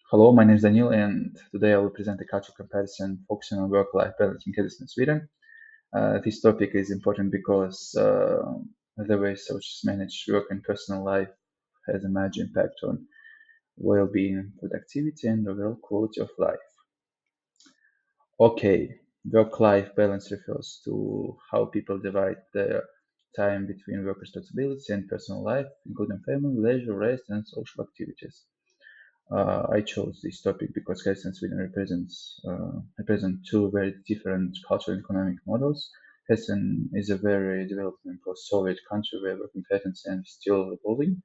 Hello, my name is Daniel, and today I will present a cultural comparison focusing on work-life balance in Kazakhstan and Sweden. This topic is important because the way societies manage work and personal life has a major impact on well-being, productivity, and overall quality of life. Okay, work-life balance refers to how people divide their time between work responsibility and personal life, including family, leisure, rest, and social activities. I chose this topic because Helsinki and Sweden represent two very different cultural and economic models. Hessen is a very developed and post-Soviet country where working patterns are still evolving,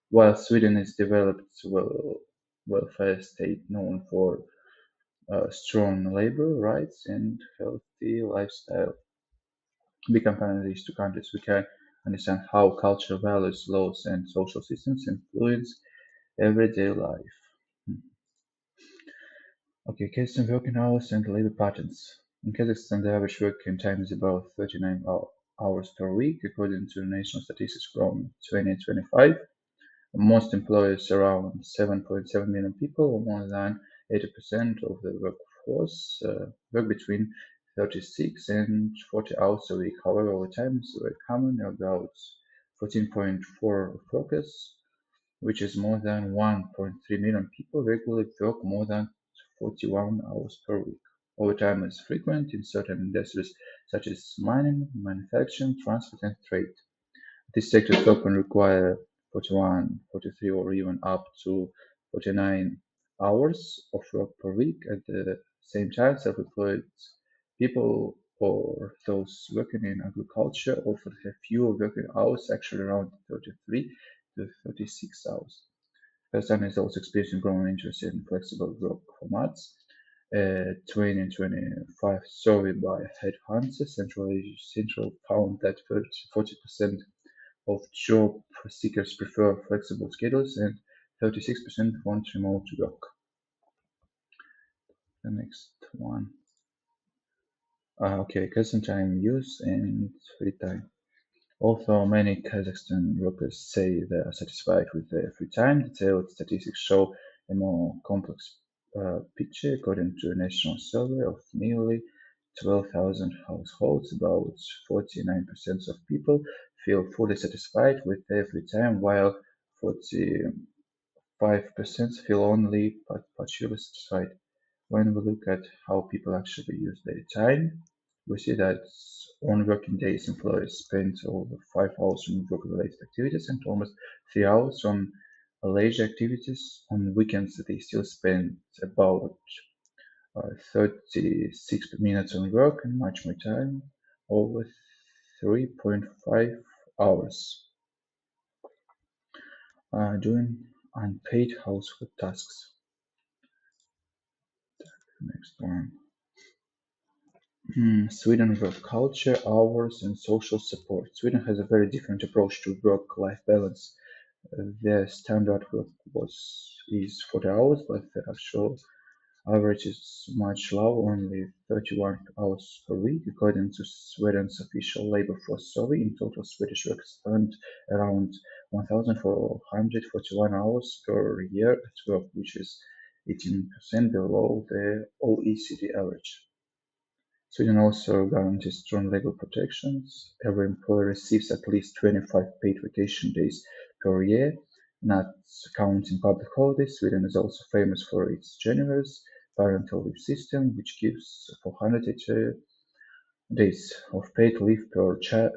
while Sweden is developed welfare state known for strong labor rights and healthy lifestyle. We compare these two countries, we can understand how cultural values, laws, and social systems influence everyday life. Okay, Kazakhstan working hours and labor patterns. In Kazakhstan, the average working time is about 39 hours per week, according to national statistics from 2025. Most employers, around 7.7 million people, or more than 80% of the workforce, work between 36 and 40 hours a week. However, overtime is very common, about 14.4 workers, which is more than 1.3 million people regularly work more than 41 hours per week. Overtime is frequent in certain industries such as mining, manufacturing, transport, and trade. These sectors often require 41, 43, or even up to 49 hours of work per week. At the same time, self-employed people or those working in agriculture often have fewer working hours, actually around 33 to 36 hours. Kazakhstan is also experiencing growing interest in flexible work formats. A 2025 survey by Headhunter Central found that 40% of job seekers prefer flexible schedules and 36% want remote work. The next one. Okay, Kazakhstan time use and free time. Although many Kazakhstan workers say they are satisfied with their free time, detailed statistics show a more complex picture. According to a national survey of nearly 12,000 households, about 49% of people feel fully satisfied with their free time, while 45% feel only partially satisfied. When we look at how people actually use their time, we see that on working days, employees spend over 5 hours on work-related activities and almost 3 hours on leisure activities. On weekends, they still spend about 36 minutes on work and much more time, over 3.5 hours, doing unpaid household tasks. Next one. Sweden work culture, hours, and social support. Sweden has a very different approach to work-life balance. Their standard work is 40 hours, but the actual average is much lower, only 31 hours per week, according to Sweden's official labor force survey. In total, Swedish workers spend around 1,441 hours per year at work, which is 18% below the OECD average. Sweden also guarantees strong legal protections. Every employee receives at least 25 paid vacation days per year, not counting public holidays. Sweden is also famous for its generous parental leave system, which gives 480 days of paid leave for child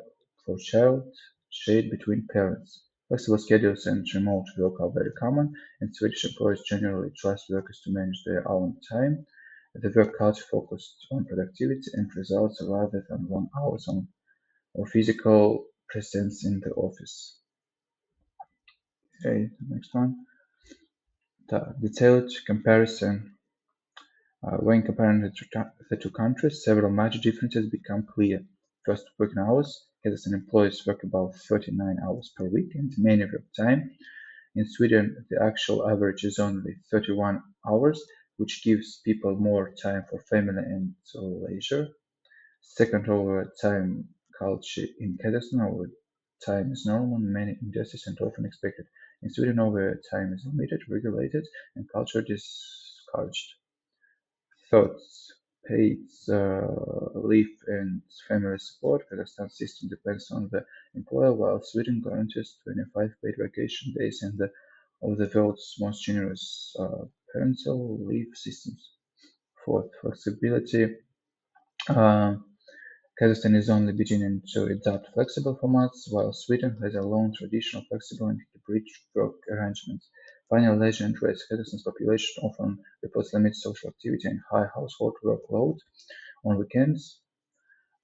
shared between parents. Flexible schedules and remote work are very common, and Swedish employers generally trust workers to manage their own time. The work culture focused on productivity and results rather than long hours on or physical presence in the office. Okay, next one. The detailed comparison. When comparing the two countries, several major differences become clear. First, working hours. Kazakhstan employees work about 39 hours per week and many work time. In Sweden, the actual average is only 31 hours, which gives people more time for family and leisure. Second, overtime culture in Kazakhstan, overtime is normal in many industries and often expected. In Sweden, overtime is limited, regulated, and culture discouraged. Thoughts, paid leave and family support. Kazakhstan's system depends on the employer, while Sweden guarantees 25 paid vacation days and of the world's most generous parental leave systems. Fourth, flexibility. Uh, Kazakhstan is only beginning to adopt flexible formats, while Sweden has a long tradition of flexible and hybrid work arrangements. Finally, leisure interests. Kazakhstan's population often reports limited social activity and high household workload on weekends,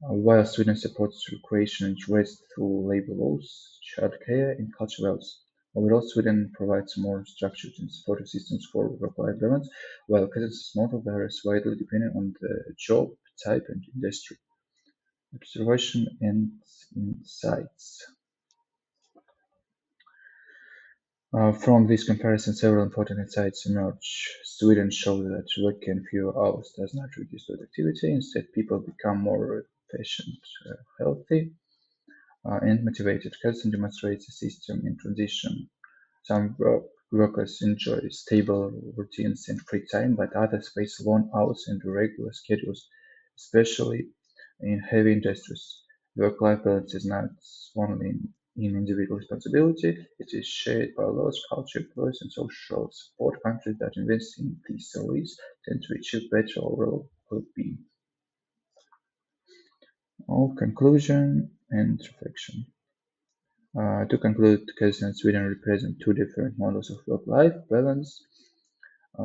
while Sweden supports recreation and rest through labor laws, childcare, and cultural values. Overall, Sweden provides more structured and supportive systems for work-life balance, while Kazakhstan's model varies widely depending on the job type and industry. Observation and insights. From this comparison, several important insights emerge. Sweden shows that working fewer hours does not reduce productivity. Instead, people become more efficient, healthy, and motivated. Kazakhstan demonstrates a system in transition. Some workers enjoy stable routines and free time, but others face long hours and irregular schedules, especially in heavy industries. Work-life balance is not only in individual responsibility, it is shared by laws, culture, employees, and social support. Countries that invest in these services tend to achieve better overall well-being. All conclusion and reflection. To conclude, Kazakhstan and Sweden represent two different models of work-life balance.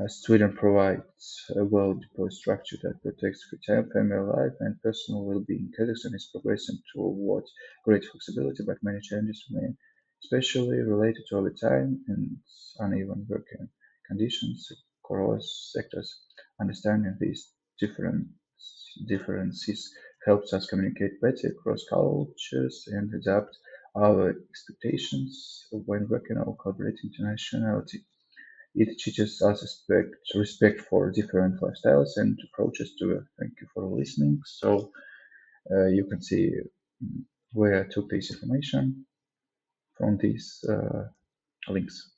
Sweden provides a well-developed structure that protects free time, family life, and personal well-being. Kazakhstan is progressing towards great flexibility, but many challenges remain, especially related to overtime and uneven working conditions across sectors. Understanding these different differences helps us communicate better across cultures and adapt our expectations when working or collaborating internationality. It teaches us respect for different lifestyles and approaches to work. Thank you for listening. So you can see where I took this information from these links.